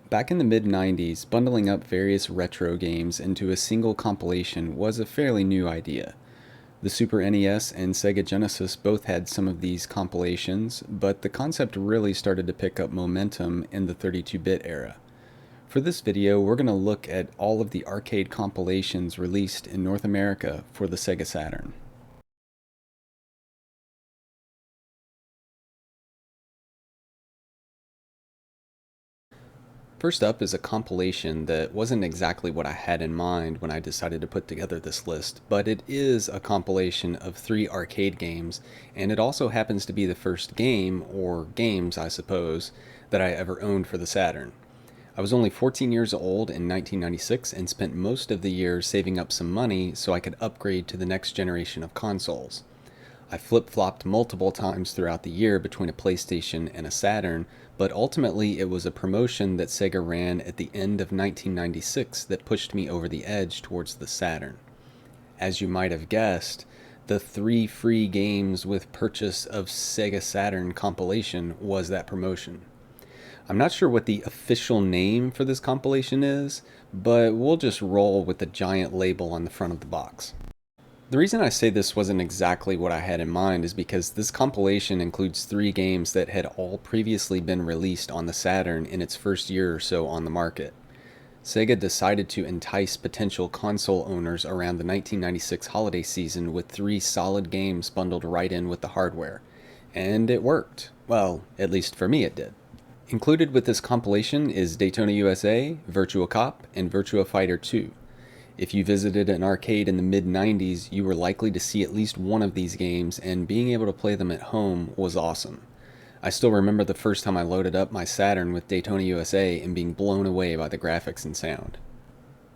Back in the mid-90s, bundling up various retro games into a single compilation was a fairly new idea. The Super NES and Sega Genesis both had some of these compilations, but the concept really started to pick up momentum in the 32-bit era. For this video, we're going to look at all of the arcade compilations released in North America for the Sega Saturn. First up is a compilation that wasn't exactly what I had in mind when I decided to put together this list, but it is a compilation of 3 arcade games, and it also happens to be the first game, or games I suppose, that I ever owned for the Saturn. I was only 14 years old in 1996 and spent most of the year saving up some money so I could upgrade to the next generation of consoles. I flip-flopped multiple times throughout the year between a PlayStation and a Saturn, but ultimately it was a promotion that Sega ran at the end of 1996 that pushed me over the edge towards the Saturn. As you might have guessed, the 3 free games with purchase of Sega Saturn compilation was that promotion. I'm not sure what the official name for this compilation is, but we'll just roll with the giant label on the front of the box. The reason I say this wasn't exactly what I had in mind is because this compilation includes 3 games that had all previously been released on the Saturn in its first year or so on the market. Sega decided to entice potential console owners around the 1996 holiday season with 3 solid games bundled right in with the hardware. And it worked. Well, at least for me it did. Included with this compilation is Daytona USA, Virtua Cop, and Virtua Fighter 2. If you visited an arcade in the mid-90s, you were likely to see at least one of these games, and being able to play them at home was awesome. I still remember the first time I loaded up my Saturn with Daytona USA and being blown away by the graphics and sound.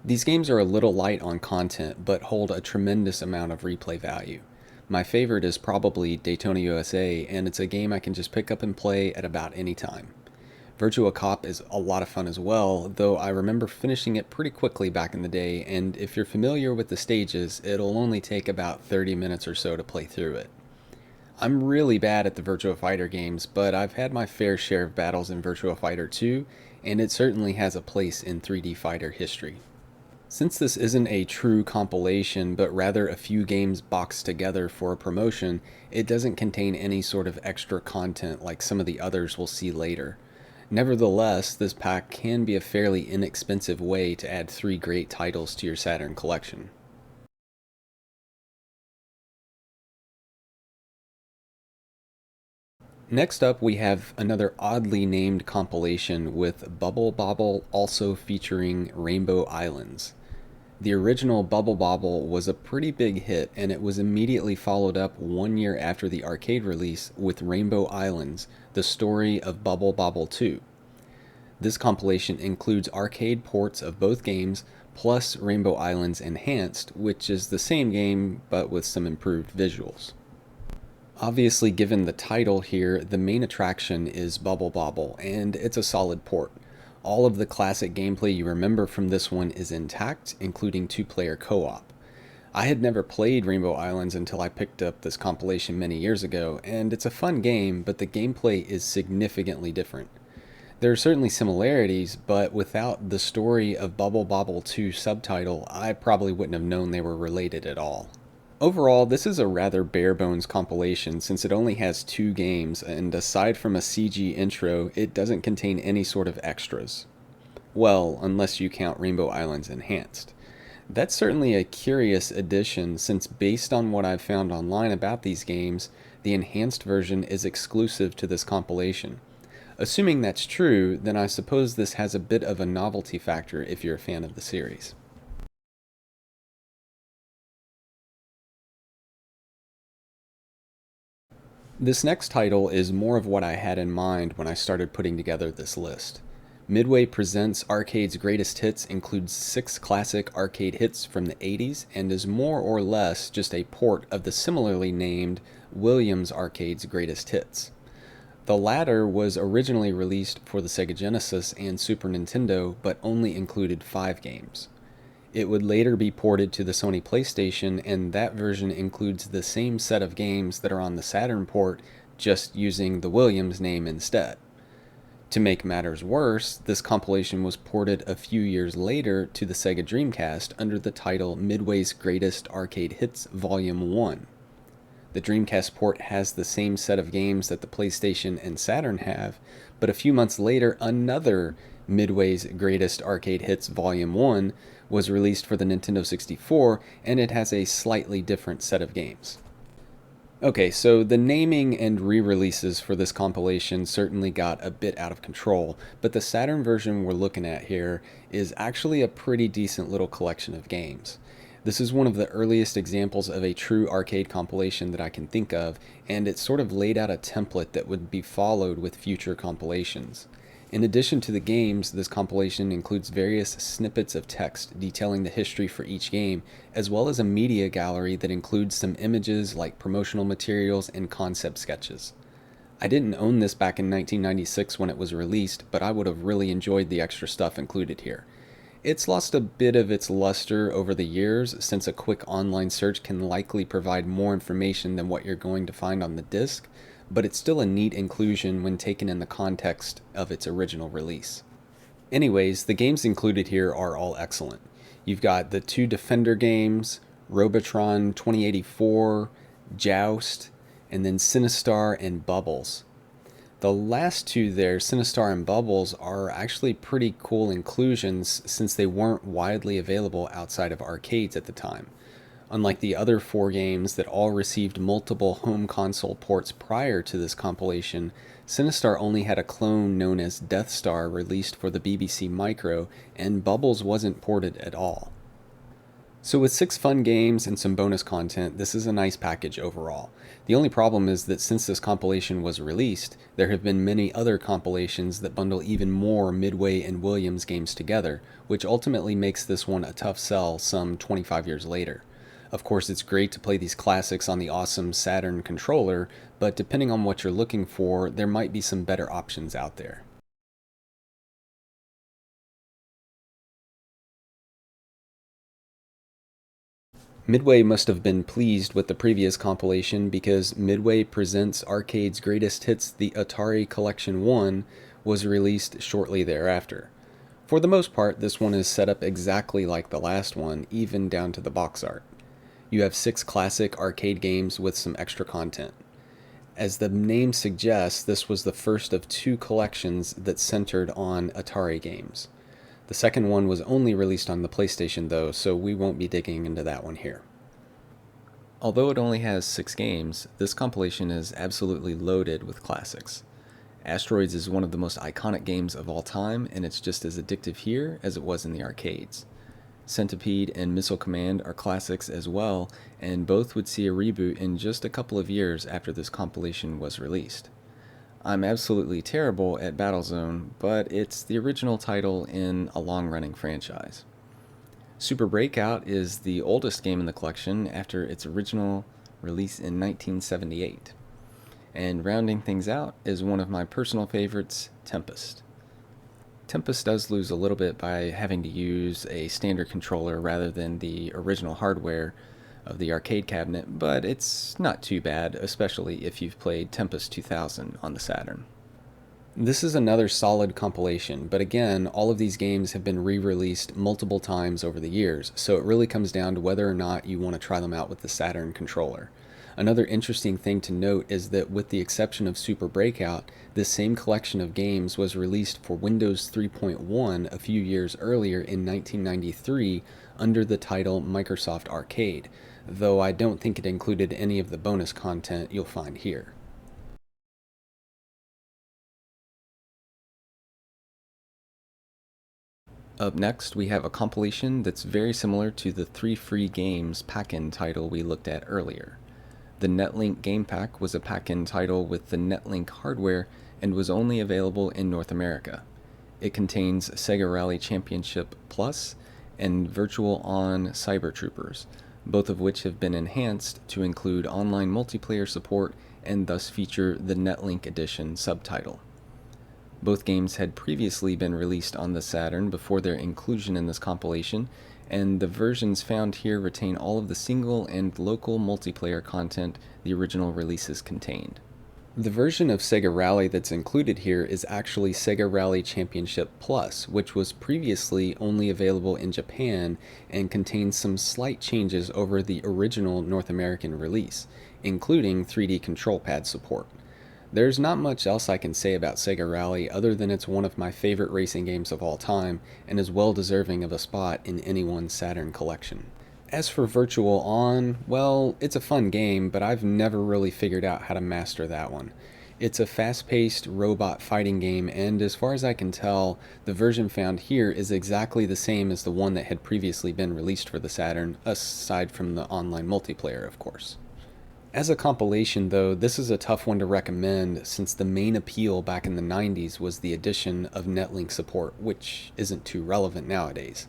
These games are a little light on content, but hold a tremendous amount of replay value. My favorite is probably Daytona USA, and it's a game I can just pick up and play at about any time. Virtua Cop is a lot of fun as well, though I remember finishing it pretty quickly back in the day, and if you're familiar with the stages, it'll only take about 30 minutes or so to play through it. I'm really bad at the Virtua Fighter games, but I've had my fair share of battles in Virtua Fighter 2, and it certainly has a place in 3D fighter history. Since this isn't a true compilation, but rather a few games boxed together for a promotion, it doesn't contain any sort of extra content like some of the others we'll see later. Nevertheless, this pack can be a fairly inexpensive way to add 3 great titles to your Saturn collection. Next up, we have another oddly named compilation with Bobble also featuring Rainbow Islands. The original Bobble was a pretty big hit, and it was immediately followed up 1 year after the arcade release with Rainbow Islands, the story of Bobble 2. This compilation includes arcade ports of both games, plus Rainbow Islands Enhanced, which is the same game but with some improved visuals. Obviously, given the title here, the main attraction is Bobble, and it's a solid port. All of the classic gameplay you remember from this one is intact, including 2-player co-op. I had never played Rainbow Islands until I picked up this compilation many years ago, and it's a fun game, but the gameplay is significantly different. There are certainly similarities, but without the story of Bobble 2 subtitle, I probably wouldn't have known they were related at all. Overall, this is a rather bare-bones compilation since it only has 2 games, and aside from a CG intro, it doesn't contain any sort of extras. Well, unless you count Rainbow Islands Enhanced. That's certainly a curious addition since based on what I've found online about these games, the enhanced version is exclusive to this compilation. Assuming that's true, then I suppose this has a bit of a novelty factor if you're a fan of the series. This next title is more of what I had in mind when I started putting together this list. Midway Presents Arcade's Greatest Hits includes 6 classic arcade hits from the 80s and is more or less just a port of the similarly named Williams Arcade's Greatest Hits. The latter was originally released for the Sega Genesis and Super Nintendo, but only included 5 games. It would later be ported to the Sony PlayStation, and that version includes the same set of games that are on the Saturn port, just using the Williams name instead. To make matters worse, this compilation was ported a few years later to the Sega Dreamcast under the title Midway's Greatest Arcade Hits Volume 1. The Dreamcast port has the same set of games that the PlayStation and Saturn have, but a few months later, another Midway's Greatest Arcade Hits Volume 1 was released for the Nintendo 64, and it has a slightly different set of games. Okay, so the naming and re-releases for this compilation certainly got a bit out of control, but the Saturn version we're looking at here is actually a pretty decent little collection of games. This is one of the earliest examples of a true arcade compilation that I can think of, and it sort of laid out a template that would be followed with future compilations. In addition to the games, this compilation includes various snippets of text detailing the history for each game, as well as a media gallery that includes some images like promotional materials and concept sketches. I didn't own this back in 1996 when it was released, but I would have really enjoyed the extra stuff included here. It's lost a bit of its luster over the years, since a quick online search can likely provide more information than what you're going to find on the disc, but it's still a neat inclusion when taken in the context of its original release. Anyways, the games included here are all excellent. You've got the two Defender games, Robotron 2084, Joust, and then Sinistar and Bubbles. The last two there, Sinistar and Bubbles, are actually pretty cool inclusions since they weren't widely available outside of arcades at the time. Unlike the other four games that all received multiple home console ports prior to this compilation, Sinistar only had a clone known as Death Star released for the BBC Micro, and Bubbles wasn't ported at all. So with 6 fun games and some bonus content, this is a nice package overall. The only problem is that since this compilation was released, there have been many other compilations that bundle even more Midway and Williams games together, which ultimately makes this one a tough sell some 25 years later. Of course, it's great to play these classics on the awesome Saturn controller, but depending on what you're looking for, there might be some better options out there. Midway must have been pleased with the previous compilation because Midway Presents Arcade's Greatest Hits The Atari Collection 1 was released shortly thereafter. For the most part, this one is set up exactly like the last one, even down to the box art. You have 6 classic arcade games with some extra content. As the name suggests, this was the first of 2 collections that centered on Atari games. The second one was only released on the PlayStation though, so we won't be digging into that one here. Although it only has 6 games, this compilation is absolutely loaded with classics. Asteroids is one of the most iconic games of all time, and it's just as addictive here as it was in the arcades. Centipede and Missile Command are classics as well, and both would see a reboot in just a couple of years after this compilation was released. I'm absolutely terrible at Battlezone, but it's the original title in a long-running franchise. Super Breakout is the oldest game in the collection after its original release in 1978. And rounding things out is one of my personal favorites, Tempest. Tempest does lose a little bit by having to use a standard controller rather than the original hardware of the arcade cabinet, but it's not too bad, especially if you've played Tempest 2000 on the Saturn. This is another solid compilation, but again, all of these games have been re-released multiple times over the years, so it really comes down to whether or not you want to try them out with the Saturn controller. Another interesting thing to note is that with the exception of Super Breakout, this same collection of games was released for Windows 3.1 a few years earlier in 1993 under the title Microsoft Arcade, though I don't think it included any of the bonus content you'll find here. Up next, we have a compilation that's very similar to the 3 free games pack-in title we looked at earlier. The Netlink Game Pack was a pack-in title with the Netlink hardware and was only available in North America. It contains Sega Rally Championship Plus and Virtual On Cyber Troopers, both of which have been enhanced to include online multiplayer support and thus feature the Netlink Edition subtitle. Both games had previously been released on the Saturn before their inclusion in this compilation, and the versions found here retain all of the single and local multiplayer content the original releases contained. The version of Sega Rally that's included here is actually Sega Rally Championship Plus, which was previously only available in Japan and contains some slight changes over the original North American release, including 3D control pad support. There's not much else I can say about Sega Rally other than it's one of my favorite racing games of all time and is well deserving of a spot in anyone's Saturn collection. As for Virtual On, well, it's a fun game, but I've never really figured out how to master that one. It's a fast-paced robot fighting game, and as far as I can tell, the version found here is exactly the same as the one that had previously been released for the Saturn, aside from the online multiplayer, of course. As a compilation, though, this is a tough one to recommend since the main appeal back in the 90s was the addition of netlink support, which isn't too relevant nowadays.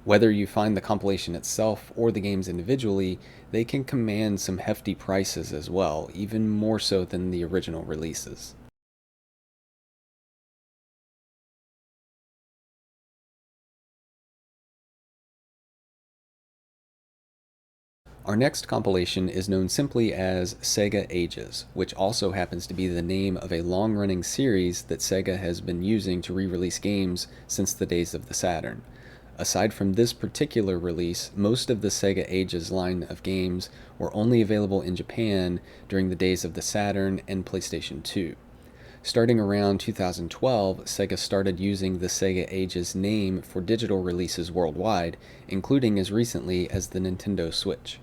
Whether you find the compilation itself or the games individually, they can command some hefty prices as well, even more so than the original releases. Our next compilation is known simply as Sega Ages, which also happens to be the name of a long-running series that Sega has been using to re-release games since the days of the Saturn. Aside from this particular release, most of the Sega Ages line of games were only available in Japan during the days of the Saturn and PlayStation 2. Starting around 2012, Sega started using the Sega Ages name for digital releases worldwide, including as recently as the Nintendo Switch.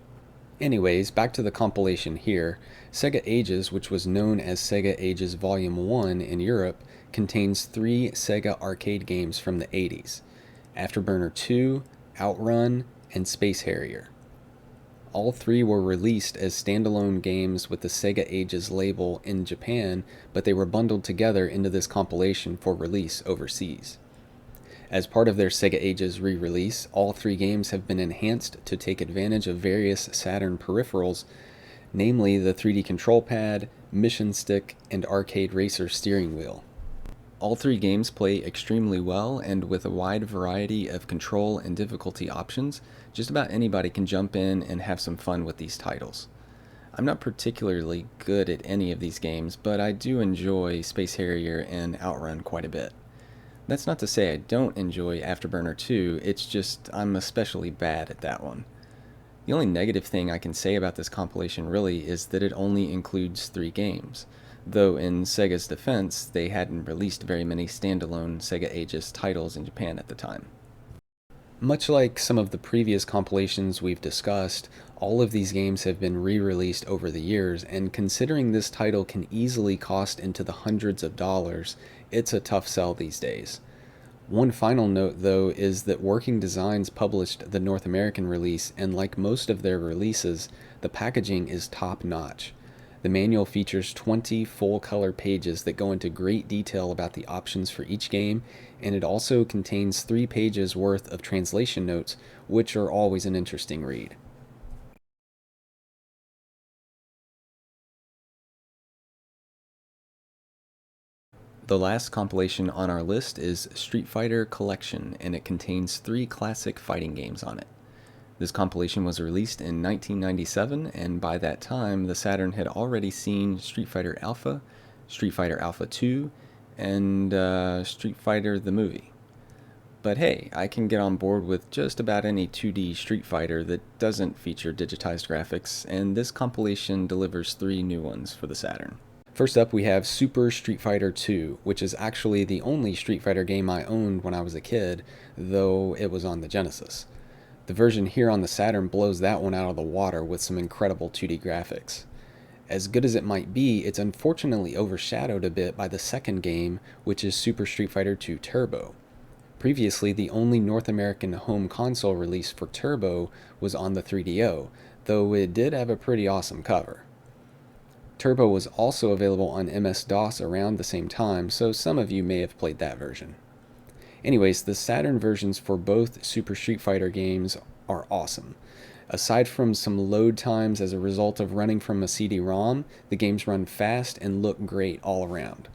Anyways, back to the compilation here. Sega Ages, which was known as Sega Ages Volume 1 in Europe, contains 3 Sega arcade games from the 80s. Afterburner 2, Outrun, and Space Harrier. All 3 were released as standalone games with the Sega Ages label in Japan, but they were bundled together into this compilation for release overseas. As part of their Sega Ages re-release, all 3 games have been enhanced to take advantage of various Saturn peripherals, namely the 3D control pad, mission stick, and arcade racer steering wheel. All 3 games play extremely well, and with a wide variety of control and difficulty options, just about anybody can jump in and have some fun with these titles. I'm not particularly good at any of these games, but I do enjoy Space Harrier and Outrun quite a bit. That's not to say I don't enjoy Afterburner 2, it's just I'm especially bad at that one. The only negative thing I can say about this compilation really is that it only includes 3 games, though in Sega's defense, they hadn't released very many standalone Sega Ages titles in Japan at the time. Much like some of the previous compilations we've discussed, all of these games have been re-released over the years, and considering this title can easily cost into the hundreds of dollars, it's a tough sell these days. One final note, though, is that Working Designs published the North American release, and like most of their releases, the packaging is top-notch. The manual features 20 full-color pages that go into great detail about the options for each game, and it also contains 3 pages worth of translation notes, which are always an interesting read. The last compilation on our list is Street Fighter Collection, and it contains 3 classic fighting games on it. This compilation was released in 1997, and by that time, the Saturn had already seen Street Fighter Alpha, Street Fighter Alpha 2, and Street Fighter the movie. But hey, I can get on board with just about any 2D Street Fighter that doesn't feature digitized graphics, and this compilation delivers 3 new ones for the Saturn. First up, we have Super Street Fighter 2, which is actually the only Street Fighter game I owned when I was a kid, though it was on the Genesis. The version here on the Saturn blows that one out of the water with some incredible 2D graphics. As good as it might be, it's unfortunately overshadowed a bit by the second game, which is Super Street Fighter 2 Turbo. Previously, the only North American home console release for Turbo was on the 3DO, though it did have a pretty awesome cover. Turbo was also available on MS-DOS around the same time, so some of you may have played that version. Anyways, the Saturn versions for both Super Street Fighter games are awesome. Aside from some load times as a result of running from a CD-ROM, the games run fast and look great all around.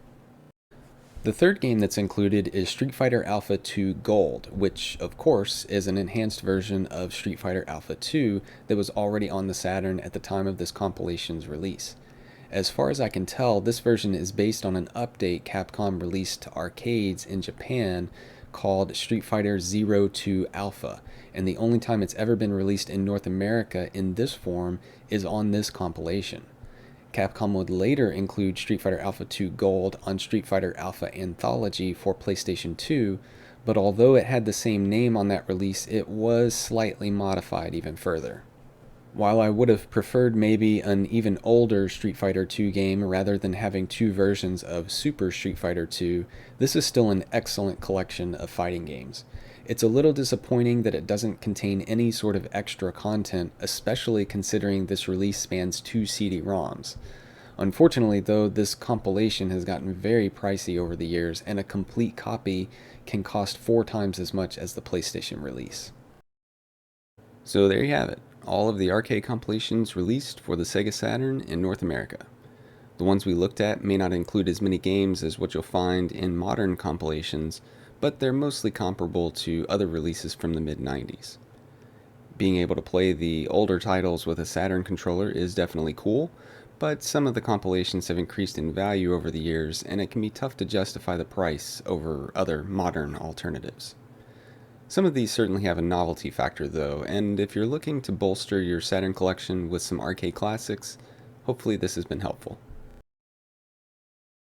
The third game that's included is Street Fighter Alpha 2 Gold, which, of course, is an enhanced version of Street Fighter Alpha 2 that was already on the Saturn at the time of this compilation's release. As far as I can tell, this version is based on an update Capcom released to arcades in Japan called Street Fighter Zero 2 Alpha, and the only time it's ever been released in North America in this form is on this compilation. Capcom would later include Street Fighter Alpha 2 Gold on Street Fighter Alpha Anthology for PlayStation 2, but although it had the same name on that release, it was slightly modified even further. While I would have preferred maybe an even older Street Fighter 2 game rather than having two versions of Super Street Fighter 2, this is still an excellent collection of fighting games. It's a little disappointing that it doesn't contain any sort of extra content, especially considering this release spans two CD-ROMs. Unfortunately, though, this compilation has gotten very pricey over the years, and a complete copy can cost 4 times as much as the PlayStation release. So there you have it, all of the arcade compilations released for the Sega Saturn in North America. The ones we looked at may not include as many games as what you'll find in modern compilations, but they're mostly comparable to other releases from the mid-90s. Being able to play the older titles with a Saturn controller is definitely cool, but some of the compilations have increased in value over the years, and it can be tough to justify the price over other modern alternatives. Some of these certainly have a novelty factor though, and if you're looking to bolster your Saturn collection with some arcade classics, hopefully this has been helpful.